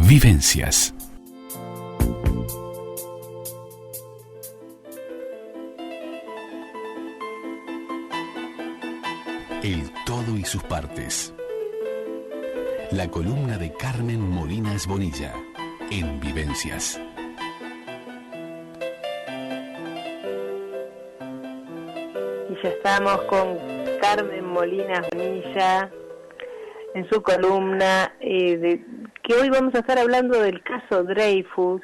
Vivencias. El todo y sus partes. La columna de Carmen Molinas Bonilla en Vivencias. Y ya estamos con Carmen Molinas Bonilla en su columna, que hoy vamos a estar hablando del caso Dreyfus,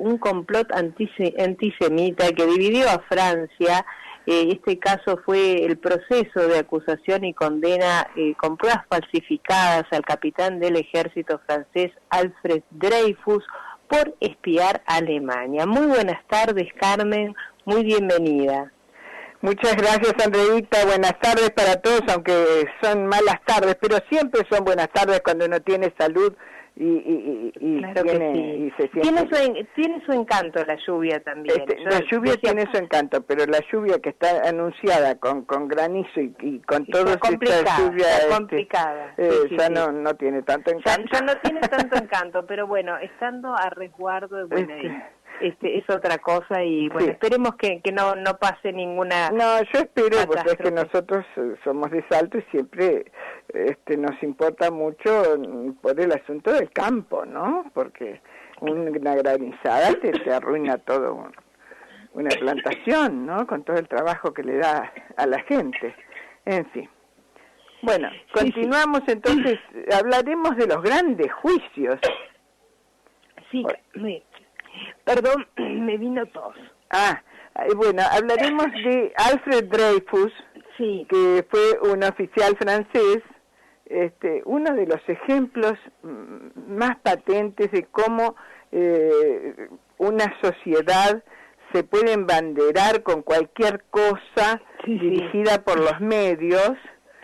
un complot antisemita que dividió a Francia. Este caso fue el proceso de acusación y condena con pruebas falsificadas al capitán del ejército francés Alfred Dreyfus por espiar a Alemania. Muy buenas tardes, Carmen, muy bienvenida. Muchas gracias, Andreita. Buenas tardes para todos, aunque son malas tardes, pero siempre son buenas tardes cuando uno tiene salud y claro tiene, que sí. Y se siente... Tiene su encanto la lluvia también. La lluvia tiene su encanto, pero la lluvia que está anunciada con granizo y con toda esta lluvia está complicada. Ya no tiene tanto encanto. Ya no tiene tanto encanto, pero bueno, estando a resguardo, bueno, es otra cosa y bueno, esperemos que no pase ninguna... No, yo espero, catástrofe. porque es que nosotros somos de Salto y siempre nos importa mucho por el asunto del campo, ¿no? Porque una granizada te arruina todo una plantación, ¿no? Con todo el trabajo que le da a la gente. En fin. Bueno, continuamos entonces, hablaremos de los grandes juicios. Sí, perdón, me vino tos. Bueno, hablaremos de Alfred Dreyfus, que fue un oficial francés, uno de los ejemplos más patentes de cómo una sociedad se puede embanderar con cualquier cosa dirigida por los medios,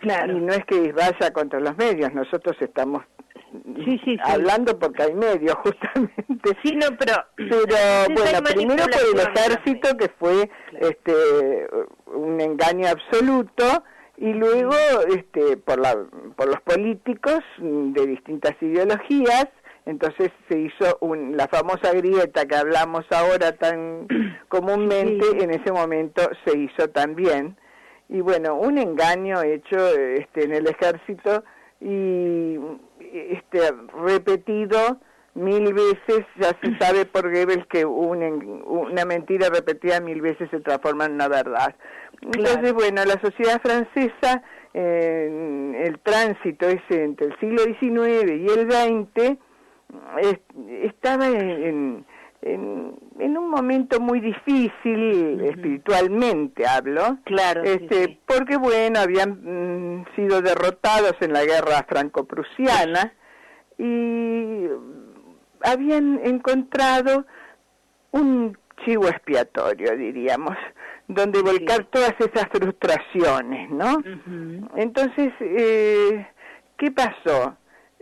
y no es que vaya contra los medios, nosotros estamos hablando porque hay medios justamente. Pero bueno, primero por el ejército, que fue un engaño absoluto, y luego por los políticos de distintas ideologías. Entonces se hizo la famosa grieta que hablamos ahora tan comúnmente, en ese momento se hizo también. Y bueno, un engaño hecho en el ejército y repetido 1000 veces. Ya se sabe por Goebbels que una mentira repetida 1000 veces se transforma en una verdad. Entonces, bueno, la sociedad francesa, el tránsito ese entre el siglo XIX y el XX, estaba en un momento muy difícil, espiritualmente hablo, porque bueno, habían sido derrotados en la guerra franco-prusiana y habían encontrado un chivo expiatorio, diríamos, donde volcar todas esas frustraciones, ¿no? Entonces, ¿qué pasó?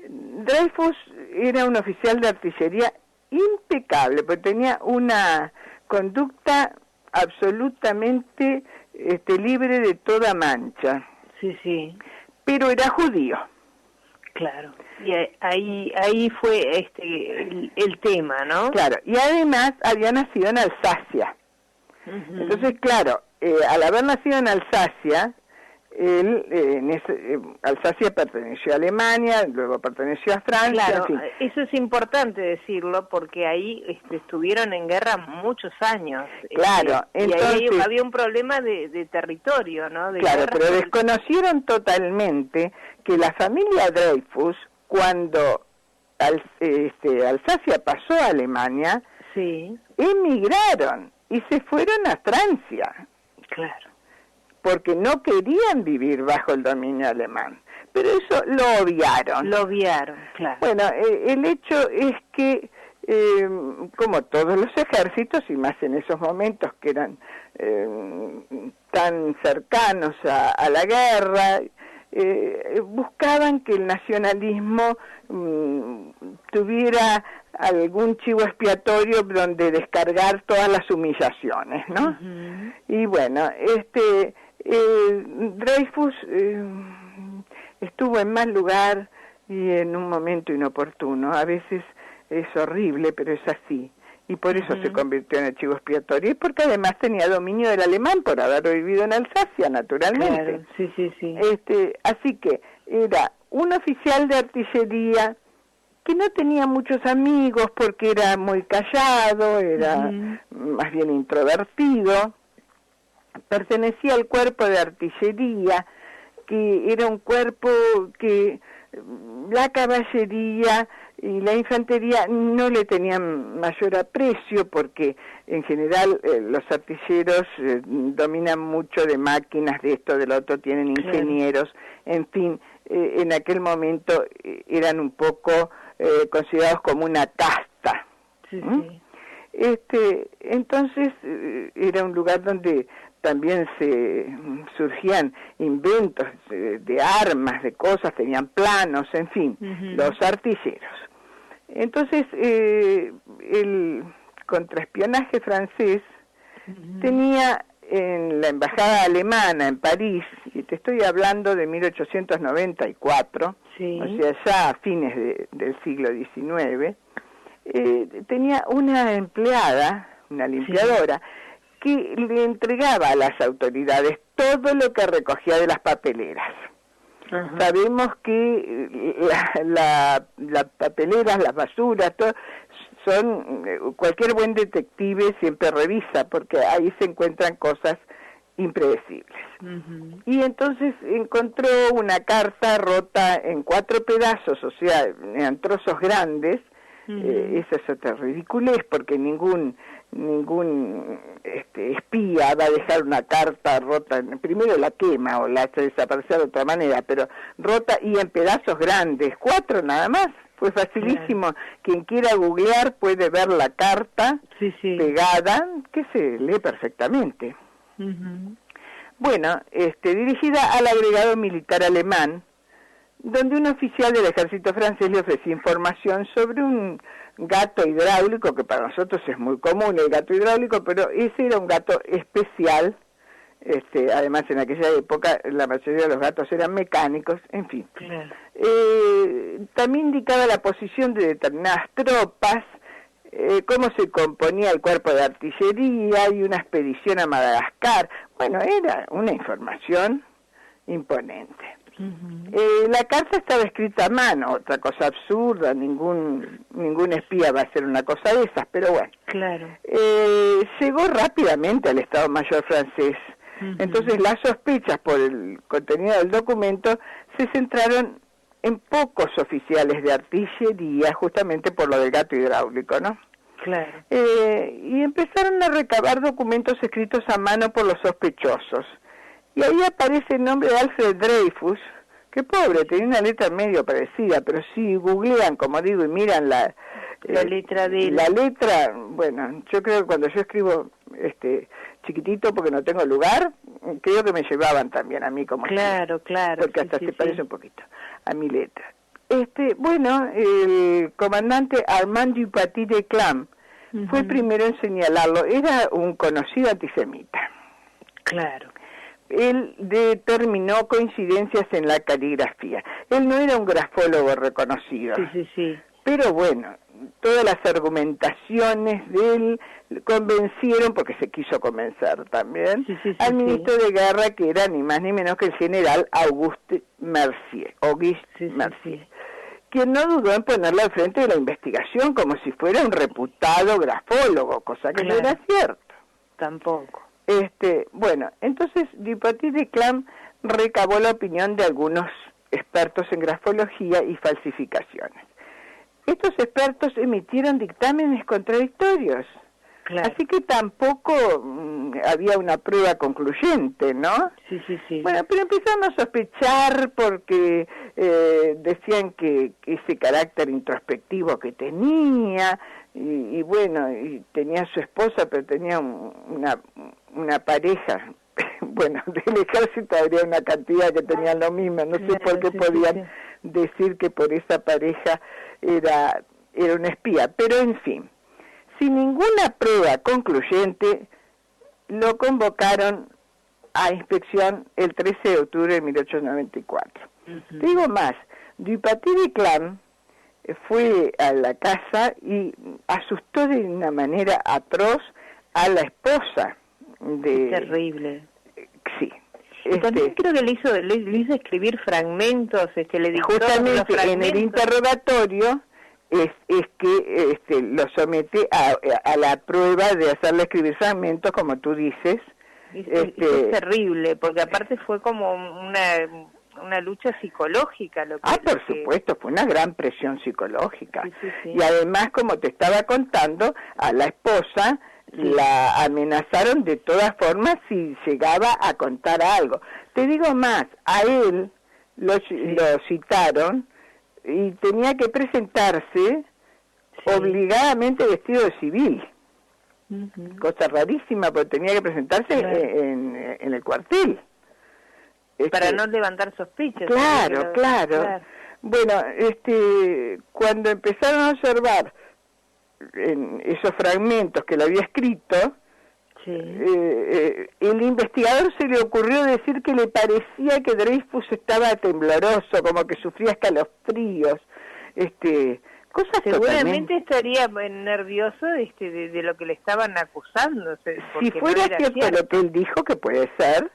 Dreyfus era un oficial de artillería impecable, porque tenía una conducta absolutamente libre de toda mancha. Pero era judío. Claro. Y ahí fue el tema, ¿no? Claro, y además había nacido en Alsacia. Entonces, claro, al haber nacido en Alsacia, Alsacia perteneció a Alemania, luego perteneció a Francia. Claro, eso es importante decirlo, porque ahí estuvieron en guerra muchos años. Claro, entonces, y ahí había un problema de territorio, ¿no? Claro, pero desconocieron totalmente que la familia Dreyfus, cuando Alsacia pasó a Alemania, emigraron y se fueron a Francia. Claro. Porque no querían vivir bajo el dominio alemán. Pero eso lo obviaron. Claro. Bueno, el hecho es que, como todos los ejércitos, y más en esos momentos que eran tan cercanos a la guerra, buscaban que el nacionalismo tuviera algún chivo expiatorio donde descargar todas las humillaciones, ¿no? Y bueno, Dreyfus estuvo en mal lugar y en un momento inoportuno. A veces es horrible, pero es así. Y por eso se convirtió en archivo expiatorio, y porque además tenía dominio del alemán por haber vivido en Alsacia, naturalmente. Claro, sí. Así que era un oficial de artillería que no tenía muchos amigos porque era muy callado, era más bien introvertido, pertenecía al cuerpo de artillería, que era un cuerpo que la caballería y la infantería no le tenían mayor aprecio porque en general los artilleros dominan mucho de máquinas, de esto, del otro, tienen ingenieros, en fin, en aquel momento eran un poco considerados como una casta. Sí. Entonces era un lugar donde también se surgían inventos de armas, de cosas, tenían planos, en fin, los artilleros. Entonces el contraespionaje francés tenía en la embajada alemana en París, y te estoy hablando de 1894, sí, o sea, ya a fines del siglo XIX, tenía una empleada, una limpiadora, que le entregaba a las autoridades todo lo que recogía de las papeleras. Sabemos que las papeleras, las basuras, todo, cualquier buen detective siempre revisa, porque ahí se encuentran cosas impredecibles. Y entonces encontró una carta rota en 4 pedazos, o sea, en trozos grandes. Esa es otra ridiculez, porque ningún espía va a dejar una carta rota, primero la quema o la hace desaparecer de otra manera, pero rota y en pedazos grandes, 4 nada más. Fue facilísimo. Quien quiera googlear puede ver la carta pegada, que se lee perfectamente. Bueno, dirigida al agregado militar alemán, donde un oficial del ejército francés le ofrecía información sobre un gato hidráulico, que para nosotros es muy común el gato hidráulico, pero ese era un gato especial. Además en aquella época la mayoría de los gatos eran mecánicos, en fin. Claro. También indicaba la posición de determinadas tropas, cómo se componía el cuerpo de artillería y una expedición a Madagascar. Bueno, era una información imponente. La carta estaba escrita a mano, otra cosa absurda, ningún espía va a hacer una cosa de esas, pero bueno. Claro. Llegó rápidamente al Estado Mayor francés. Entonces las sospechas por el contenido del documento se centraron en pocos oficiales de artillería, justamente por lo del gato hidráulico, ¿no? Claro. Y empezaron a recabar documentos escritos a mano por los sospechosos. Y ahí aparece el nombre de Alfred Dreyfus, que pobre, tenía una letra medio parecida, pero si googlean, como digo, y miran la letra de él. La letra, bueno, yo creo que cuando yo escribo chiquitito porque no tengo lugar, creo que me llevaban también a mí como claro, porque hasta se parece un poquito a mi letra. Bueno, el comandante Armand Dupaty de Clam fue el primero en señalarlo. Era un conocido antisemita. Claro. Él determinó coincidencias en la caligrafía. Él no era un grafólogo reconocido. Sí. Pero bueno, todas las argumentaciones de él convencieron, porque se quiso convencer también, al ministro de guerra, que era ni más ni menos que el general Auguste Mercier, quien no dudó en ponerlo al frente de la investigación como si fuera un reputado grafólogo, cosa que no era cierto. Tampoco. Bueno, entonces Dupaty de Clam recabó la opinión de algunos expertos en grafología y falsificaciones. Estos expertos emitieron dictámenes contradictorios, así que tampoco había una prueba concluyente, ¿no? Sí. Bueno, pero empezaron a sospechar porque decían que ese carácter introspectivo que tenía, y bueno, y tenía su esposa, pero tenía una pareja, bueno, del ejército habría una cantidad que tenían lo mismo, no sé por qué podían decir que por esa pareja era un espía, pero en fin, sin ninguna prueba concluyente, lo convocaron a inspección el 13 de octubre de 1894. Te digo más, Dupaty de Clam fue a la casa y asustó de una manera atroz a la esposa de... Terrible. Sí. También creo que le hizo escribir fragmentos, le dictó justamente los fragmentos. En el interrogatorio es que lo somete a la prueba de hacerle escribir fragmentos, como tú dices. Es terrible, porque aparte fue como una lucha psicológica. Por supuesto, fue una gran presión psicológica. Sí. Y además, como te estaba contando, a la esposa la amenazaron de todas formas si llegaba a contar algo. Te digo más, a él lo citaron y tenía que presentarse obligadamente vestido de civil. Cosa rarísima, porque tenía que presentarse en el cuartel. Para no levantar sospechas. Claro. Bueno, cuando empezaron a observar en esos fragmentos que le había escrito, el investigador se le ocurrió decir que le parecía que Dreyfus estaba tembloroso, como que sufría escalofríos, cosas seguramente estaría nervioso de lo que le estaban acusando. Si fuera cierto lo que él dijo, que puede ser,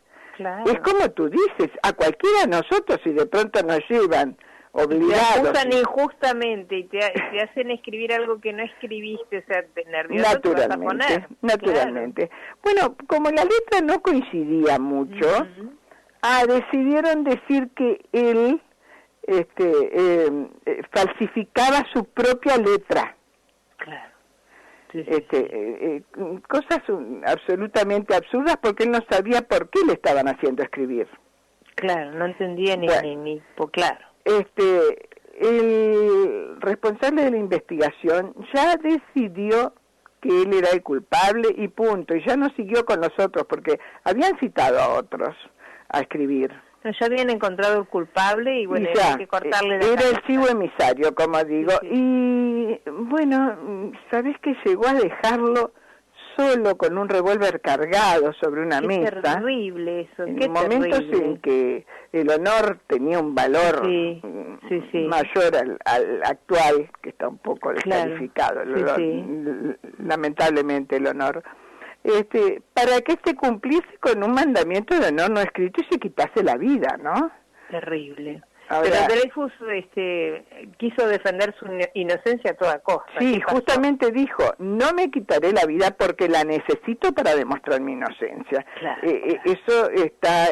es como tú dices, a cualquiera de nosotros, si de pronto nos llevan obligados. Te acusan injustamente y te hacen escribir algo que no escribiste, o sea, nervioso te vas a poner. Naturalmente. Bueno, como la letra no coincidía mucho, decidieron decir que él falsificaba su propia letra. Claro. Cosas absolutamente absurdas, porque él no sabía por qué le estaban haciendo escribir. Claro, no entendía ni claro. El responsable de la investigación ya decidió que él era el culpable y punto, y ya no siguió con los otros porque habían citado a otros a escribir. Ya habían encontrado el culpable y bueno, había que cortarle la era el chivo emisario, como digo, y bueno, ¿sabés que llegó a dejarlo solo con un revólver cargado sobre una mesa? Terrible eso, en momentos en que el honor tenía un valor mayor al actual, que está un poco descalificado, lamentablemente el honor, para que cumpliese con un mandamiento de honor no escrito y se quitase la vida, ¿no? Terrible. Ahora, pero Dreyfus quiso defender su inocencia a toda costa. Sí, justamente dijo, no me quitaré la vida porque la necesito para demostrar mi inocencia. Claro. Eso está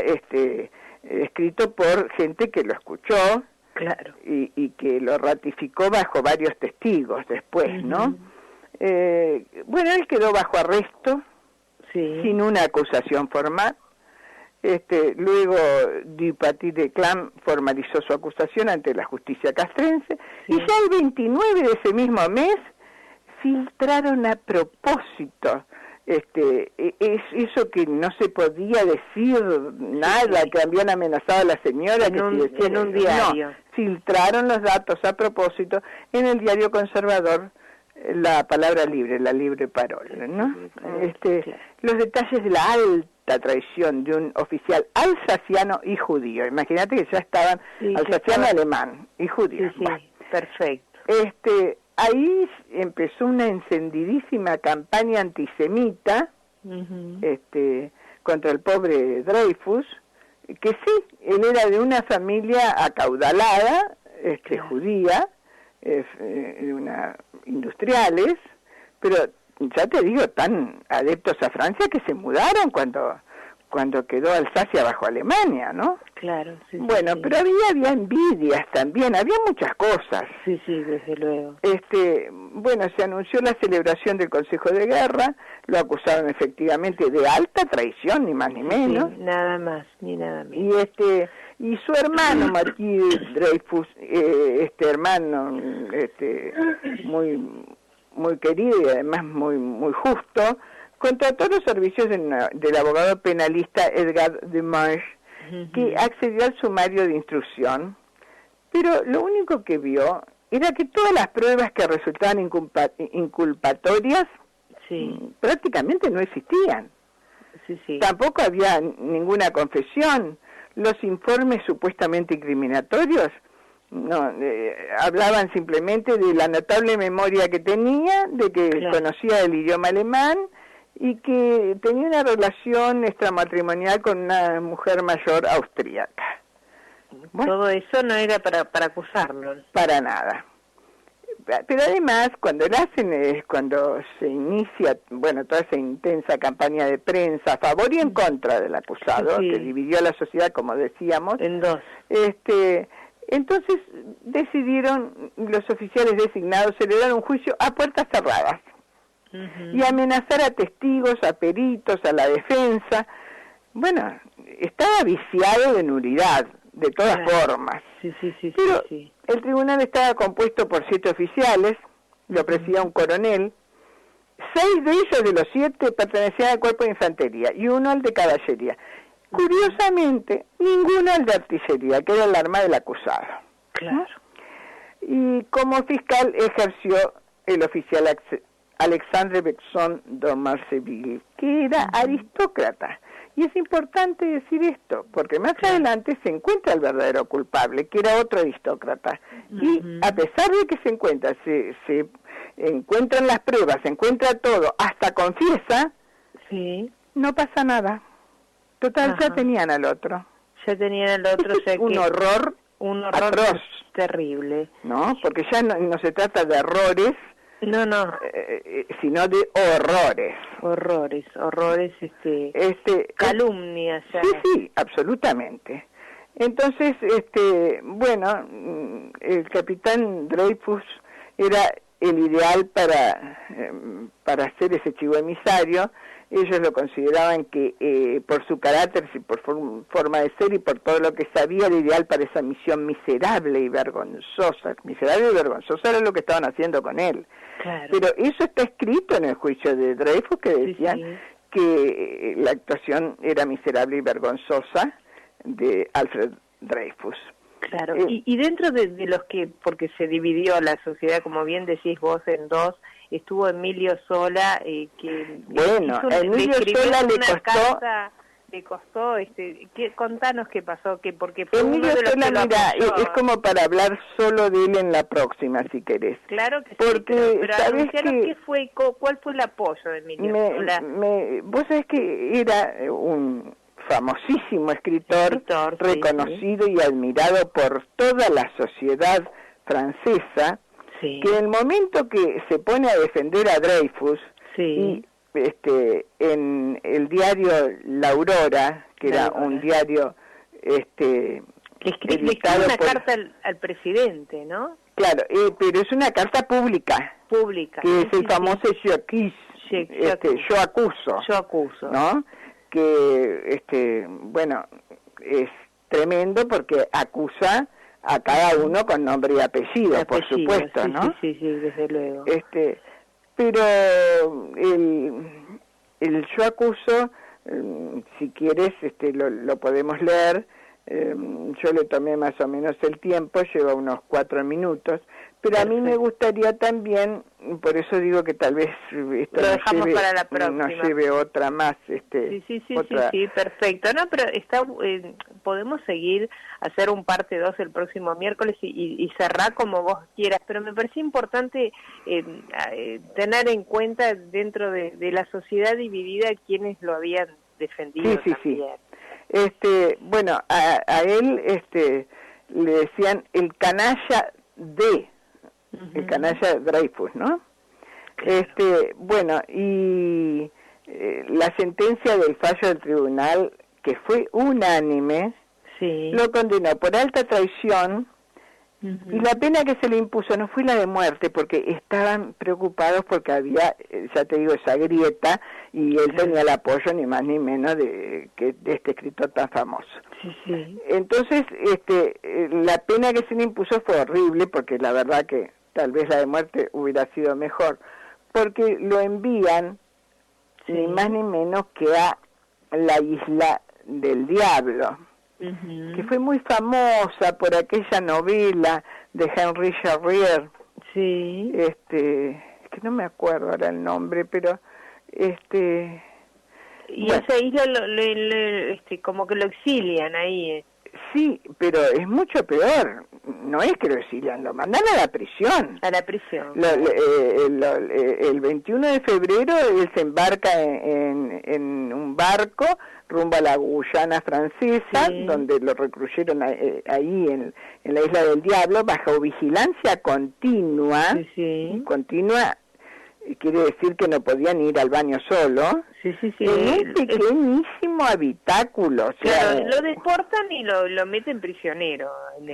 escrito por gente que lo escuchó y que lo ratificó bajo varios testigos después, ¿no? Bueno, él quedó bajo arresto, sin una acusación formal. Luego Dupaty de Clam formalizó su acusación ante la justicia castrense y ya el 29 de ese mismo mes filtraron a propósito eso que no se podía decir nada, que habían amenazado a la señora en un diario. No, filtraron los datos a propósito en el diario conservador La Palabra Libre, la Libre Parole, ¿no? Los detalles de la alta traición de un oficial alsaciano y judío. Imagínate que ya estaban alsaciano, alemán y judío. Perfecto. Ahí empezó una encendidísima campaña antisemita contra el pobre Dreyfus, que sí, él era de una familia acaudalada, judía, industriales, pero ya te digo, tan adeptos a Francia que se mudaron cuando quedó Alsacia bajo Alemania, ¿no? Claro, Bueno, pero había envidias también, había muchas cosas. Sí, desde luego. Bueno, se anunció la celebración del Consejo de Guerra, lo acusaron efectivamente de alta traición, ni más ni menos. Nada más, ni nada menos. Y su hermano, Marquis Dreyfus, hermano, muy querido y además muy justo, contrató los servicios del abogado penalista Edgar Demarche, que accedió al sumario de instrucción, pero lo único que vio era que todas las pruebas que resultaban inculpatorias prácticamente no existían. Tampoco había ninguna confesión. Los informes supuestamente incriminatorios no, hablaban simplemente de la notable memoria que tenía, de que conocía el idioma alemán y que tenía una relación extramatrimonial con una mujer mayor austríaca. Bueno, todo eso no era para acusarlo. Para nada. Pero además, cuando cuando se inicia, bueno, toda esa intensa campaña de prensa a favor y en contra del acusado, que dividió a la sociedad, como decíamos, en dos. Entonces decidieron los oficiales designados celebrar un juicio a puertas cerradas y amenazar a testigos, a peritos, a la defensa. Bueno, estaba viciado de nulidad, de todas formas. Pero el tribunal estaba compuesto por 7 oficiales, lo presidía un coronel, 6 de ellos de los 7 pertenecían al cuerpo de infantería y 1 al de caballería. Curiosamente, ninguno al de artillería, que era el arma del acusado. Claro. Y como fiscal ejerció el oficial Alexandre Bexon d'Ormarceville, que era aristócrata. Y es importante decir esto, porque más adelante se encuentra el verdadero culpable, que era otro aristócrata. Y a pesar de que se encuentran las pruebas, se encuentra todo, hasta confiesa, no pasa nada. Total, ya tenían al otro. Ya tenían al otro, es un horror atroz. Terrible. ¿No? Porque ya no se trata de errores, sino de horrores. Horrores, calumnias. Sí, absolutamente. Entonces, bueno, el capitán Dreyfus era el ideal para ser ese chivo emisario. Ellos lo consideraban que por su carácter, por forma de ser y por todo lo que sabía, era ideal para esa misión miserable y vergonzosa. Miserable y vergonzosa era lo que estaban haciendo con él. Claro. Pero eso está escrito en el juicio de Dreyfus, que decían que la actuación era miserable y vergonzosa de Alfred Dreyfus. Claro, y dentro de los que, porque se dividió la sociedad, como bien decís vos, en dos, estuvo Emilio Zola, que Emilio Zola le costó, contanos qué pasó, porque fue Emilio uno de los Zola, que lo apoyó. es como para hablar solo de él en la próxima, si querés. Claro que porque, sí, pero ¿sabés qué fue, cuál fue el apoyo de Emilio Zola? Vos sabés que era un famosísimo escritor reconocido y admirado por toda la sociedad francesa, que en el momento que se pone a defender a Dreyfus y en el diario La Aurora, que era un diario le escribe una carta al presidente, ¿no? Claro, pero es una carta pública, que es el famoso yo acuso, ¿no? Que bueno, es tremendo porque acusa a cada uno con nombre y apellido, por supuesto, ¿no? Sí, desde luego. Pero el yo acuso, si quieres, lo podemos leer. Yo le tomé más o menos el tiempo, lleva unos 4 minutos, pero a mí me gustaría también, por eso digo que tal vez esto lo dejamos para la próxima. nos lleve otra más. Sí, perfecto. No, pero podemos seguir, hacer un parte 2 el próximo miércoles y cerrar como vos quieras, pero me parecía importante tener en cuenta dentro de la sociedad dividida quienes lo habían defendido también. Bueno, a él le decían el canalla el canalla Dreyfus, ¿no? Bueno, y la sentencia del fallo del tribunal, que fue unánime, lo condenó por alta traición, y la pena que se le impuso no fue la de muerte, porque estaban preocupados porque había, ya te digo, esa grieta, y él tenía el apoyo ni más ni menos de este escritor tan famoso. Entonces, la pena que se le impuso fue horrible, porque la verdad que tal vez la de muerte hubiera sido mejor, porque lo envían ni más ni menos que a la isla del diablo, que fue muy famosa por aquella novela de Henry Charrier, que no me acuerdo ahora el nombre, pero y esa isla como que lo exilian ahí. Sí, pero es mucho peor. No es que lo exilian, lo mandan a la prisión. A la prisión. El 21 de febrero él se embarca en un barco rumbo a la Guyana francesa, sí, donde lo recluyeron ahí en la Isla del Diablo, bajo vigilancia continua. Sí, sí. Continua quiere decir que no podían ir al baño solo. Sí, sí, sí. En un pequeñísimo habitáculo. O sea, claro, lo deportan y lo meten prisionero.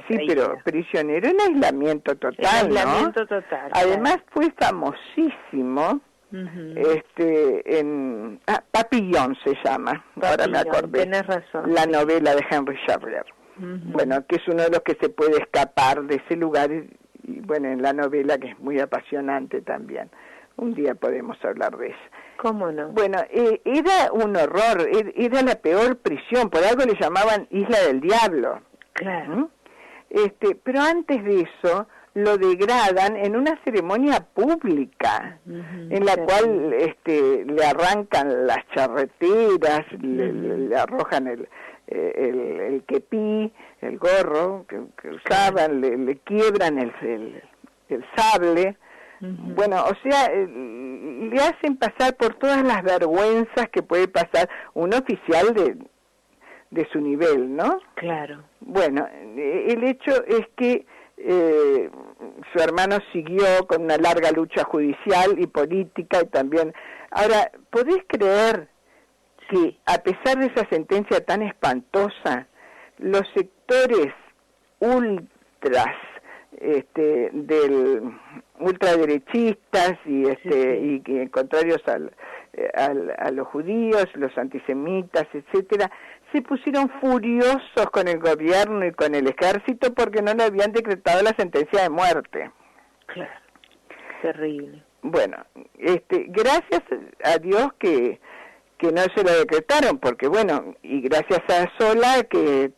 Sí, pero prisionero en aislamiento total, en aislamiento total. Además fue famosísimo, Papillon se llama, ahora me acordé. Tenés razón. La novela de Henry Charler. Bueno, que es uno de los que se puede escapar de ese lugar, y bueno, en la novela, que es muy apasionante también. Un día podemos hablar de eso. ¿Cómo no? Bueno, era un horror, era la peor prisión, por algo le llamaban Isla del Diablo. Claro. Pero antes de eso lo degradan en una ceremonia pública, en la cual le arrancan las charreteras, le arrojan el kepí, el gorro que usaban, le quiebran el sable. Bueno, o sea, le hacen pasar por todas las vergüenzas que puede pasar un oficial de su nivel, ¿no? Claro. Bueno, el hecho es que su hermano siguió con una larga lucha judicial y política y también... Ahora, ¿podés creer que a pesar de esa sentencia tan espantosa, los sectores ultras del ultraderechistas y contrarios a los judíos, los antisemitas, etcétera, se pusieron furiosos con el gobierno y con el ejército porque no le habían decretado la sentencia de muerte? Claro, terrible. Bueno, gracias a Dios que no se lo decretaron, porque bueno, y gracias a Solá que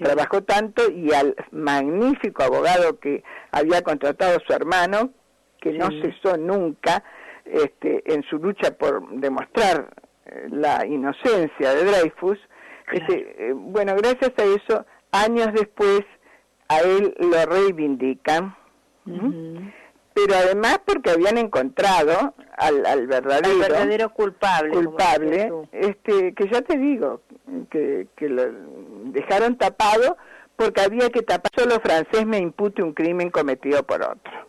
trabajó tanto, y al magnífico abogado que había contratado su hermano, que no cesó nunca en su lucha por demostrar la inocencia de Dreyfus. Bueno, gracias a eso, años después, a él lo reivindican, pero además porque habían encontrado al verdadero culpable, que ya te digo, que lo dejaron tapado porque había que tapar, solo francés me impute un crimen cometido por otro.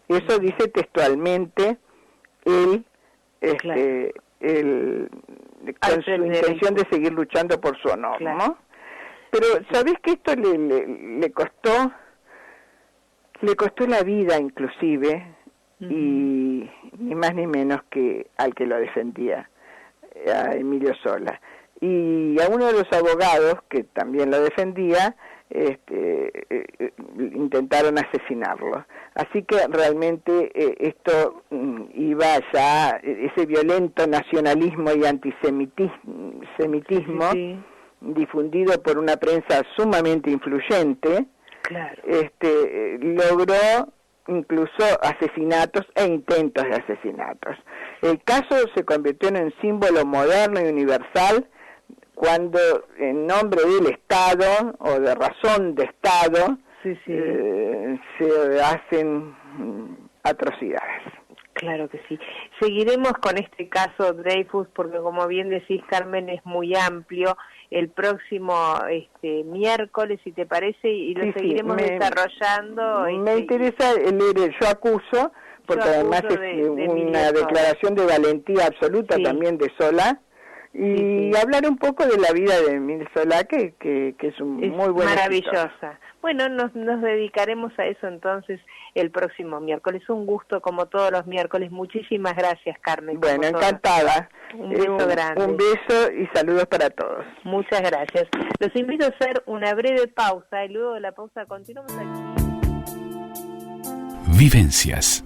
Eso dice textualmente él, con su intención de seguir luchando por su honor, ¿no? Pero ¿sabés que esto le costó la vida inclusive, y ni más ni menos que al que lo defendía, a Emilio Solá, y a uno de los abogados que también lo defendía, intentaron asesinarlo. Así que realmente esto iba ya, ese violento nacionalismo y antisemitismo difundido por una prensa sumamente influyente, logró incluso asesinatos e intentos de asesinatos. El caso se convirtió en un símbolo moderno y universal cuando en nombre del Estado o de razón de Estado se hacen atrocidades. Claro que sí. Seguiremos con este caso Dreyfus porque, como bien decís, Carmen, es muy amplio. El próximo miércoles, si te parece, y lo seguiremos desarrollando. Me interesa leer el Yo acuso, porque además es una declaración de valentía absoluta también de Solá. Y hablar un poco de la vida de Emile Solá, que es muy buena. Maravillosa. Escritor. Bueno, nos dedicaremos a eso entonces el próximo miércoles. Un gusto, como todos los miércoles. Muchísimas gracias, Carmen. Bueno, encantada. Un beso grande. Un beso y saludos para todos. Muchas gracias. Los invito a hacer una breve pausa y luego de la pausa continuamos aquí. Vivencias.